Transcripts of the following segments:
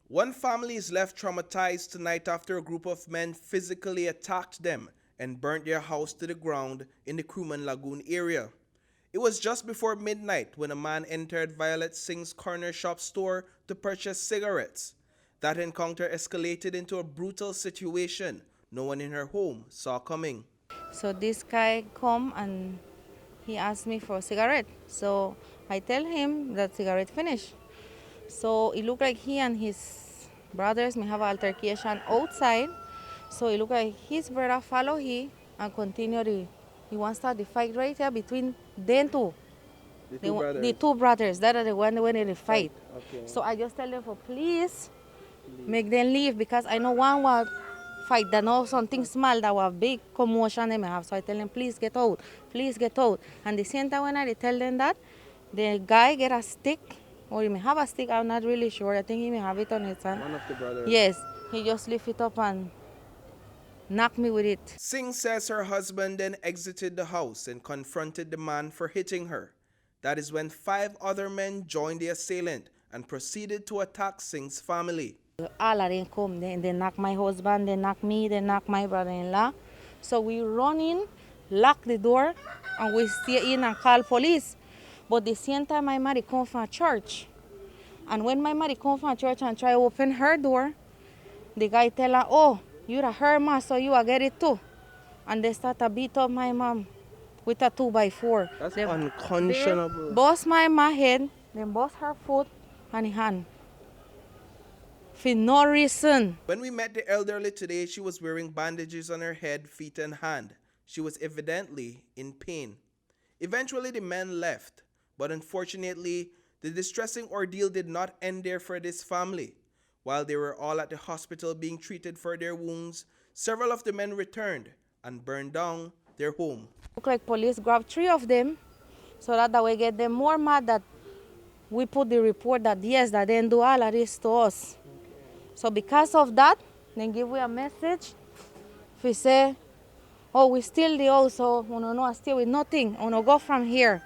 One family is left traumatized tonight after a group of men physically attacked them and burnt their house to the ground in the Krooman Lagoon area. It was just before midnight when a man entered Violet Singh's corner shop store to purchase cigarettes. That encounter escalated into a brutal situation no one in her home saw coming. So this guy come and he asked me for a cigarette. So I tell him that cigarette finished. So it looked like he and his brothers may have an altercation outside. So it looked like his brother follow he and continue he wants to start the fight right here between them two. The two brothers, that are the one when they fight. Okay. So I just tell them for please make them leave because I know one will fight that know something small that was big commotion they may have. So I tell them please get out, please get out. And the same time when I tell them that, the guy get a stick or he may have a stick, I'm not really sure. I think he may have it on his hand. One of the brothers. Yes, he just lift it up and knock me with it. Singh says her husband then exited the house and confronted the man for hitting her. That is when 5 other men joined the assailant and proceeded to attack Singh's family. All of them come, they knock my husband, they knock me, they knock my brother-in-law. So we run in, lock the door, and we stay in and call police. But the same time my mother come from church. And when my mother come from church and try to open her door, the guy tell her, oh, you're her mom, so you will get it too. And they start to beat up my mom with a 2x4. That's they unconscionable. bust my mom head, then bust her foot and hand. For no reason. When we met the elderly today, she was wearing bandages on her head, feet, and hand. She was evidently in pain. Eventually, the men left, but unfortunately, the distressing ordeal did not end there for this family. While they were all at the hospital being treated for their wounds, several of the men returned and burned down their home. Look like police grabbed 3 of them, so that way get them more mad that we put the report that yes, that they didn't do all of this to us. So because of that, they give we a message. If we say, oh, we steal the house, so we no steal with nothing, we no go from here.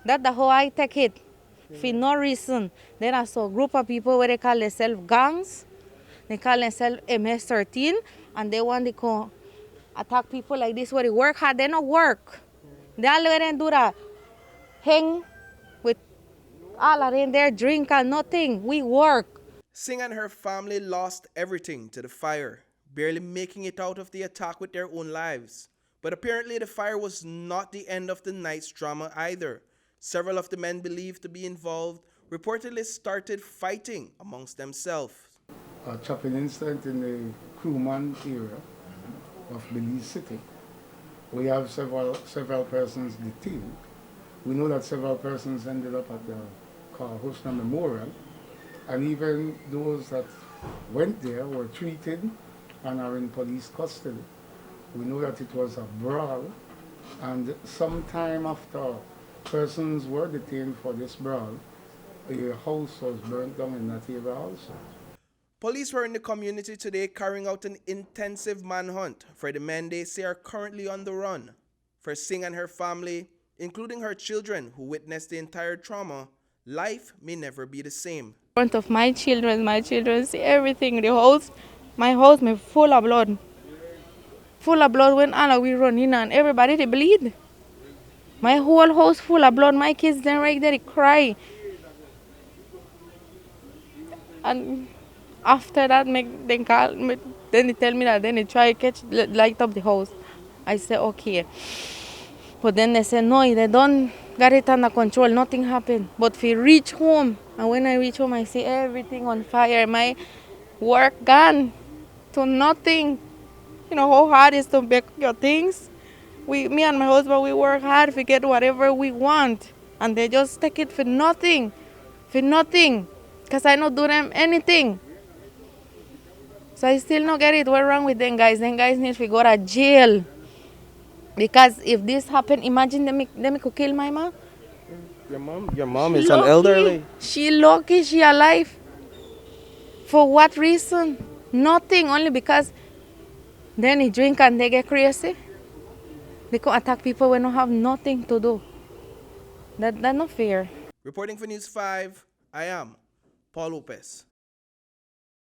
That's the how I take it. For no reason. Then I saw a group of people where they call themselves gangs. They call themselves MS-13, and they want to go attack people like this where they work hard. They don't work. They all let them do that. Hang with all of them there, drink and nothing. We work. Singh and her family lost everything to the fire, barely making it out of the attack with their own lives. But apparently the fire was not the end of the night's drama either. Several of the men believed to be involved reportedly started fighting amongst themselves. A chopping incident in the Krooman area of Belize City. We have several persons detained. We know that several persons ended up at the Hosna Memorial, and even those that went there were treated and are in police custody. We know that it was a brawl, and sometime after persons were detained for this brawl, a house was burnt down in that area also. Police were in the community today carrying out an intensive manhunt for the men they say are currently on the run. For Singh and her family, including her children who witnessed the entire trauma, life may never be the same. In front of my children see everything. The house, my house, me full of blood. Full of blood when all we run in and everybody they bleed. My whole house full of blood. My kids then right there they cry. And after that, then call me, then they tell me that then they try to light up the house. I say okay. But then they say no, they don't got it under control, nothing happened. But if we reach home, and when I reach home, I see everything on fire. My work gone to nothing. You know how hard it is to make your things? Me and my husband, we work hard to get whatever we want. And they just take it for nothing. For nothing. Because I don't do them anything. So I still don't get it. What's wrong with them guys? Them guys need to go to jail. Because if this happened, imagine them could kill my mom. Your mom is an elderly. She lucky she alive. For what reason? Nothing, only because then they drink and they get crazy. They can attack people when they don't have nothing to do. That's not fair. Reporting for News 5, I am Paul Lopez.